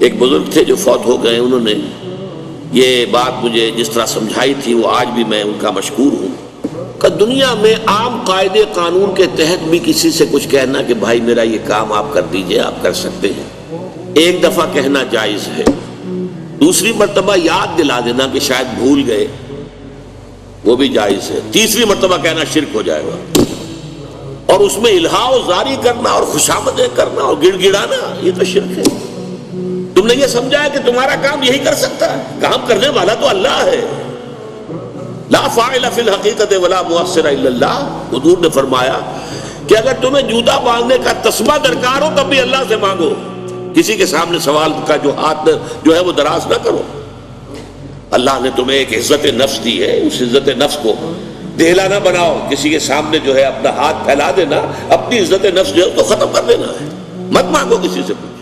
ایک بزرگ تھے جو فوت ہو گئے، انہوں نے یہ بات مجھے جس طرح سمجھائی تھی وہ آج بھی میں ان کا مشکور ہوں کہ دنیا میں عام قاعدے قانون کے تحت بھی کسی سے کچھ کہنا کہ بھائی میرا یہ کام آپ کر دیجئے، آپ کر سکتے ہیں، ایک دفعہ کہنا جائز ہے، دوسری مرتبہ یاد دلا دینا کہ شاید بھول گئے، وہ بھی جائز ہے، تیسری مرتبہ کہنا شرک ہو جائے گا، اور اس میں الہا و زاری کرنا اور خوشامدیں کرنا اور گڑ گڑانا یہ تو شرک ہے۔ تم نے یہ سمجھا ہے کہ تمہارا کام یہی کر سکتا ہے، کام کرنے والا تو اللہ ہے، لا فاعل فی الحقیقت ولا مؤثر الا اللہ۔ حضور نے فرمایا کہ اگر تمہیں جوتا باندھنے کا تسبہ درکار ہو تب بھی اللہ سے مانگو، کسی کے سامنے سوال کا جو ہاتھ جو ہے وہ دراز نہ کرو۔ اللہ نے تمہیں ایک عزت نفس دی ہے، اس عزت نفس کو دہلا نہ بناؤ، کسی کے سامنے جو ہے اپنا ہاتھ پھیلا دینا، اپنی عزت نفس جو ہے تو ختم کر دینا ہے، مت مانگو کسی سے کچھ۔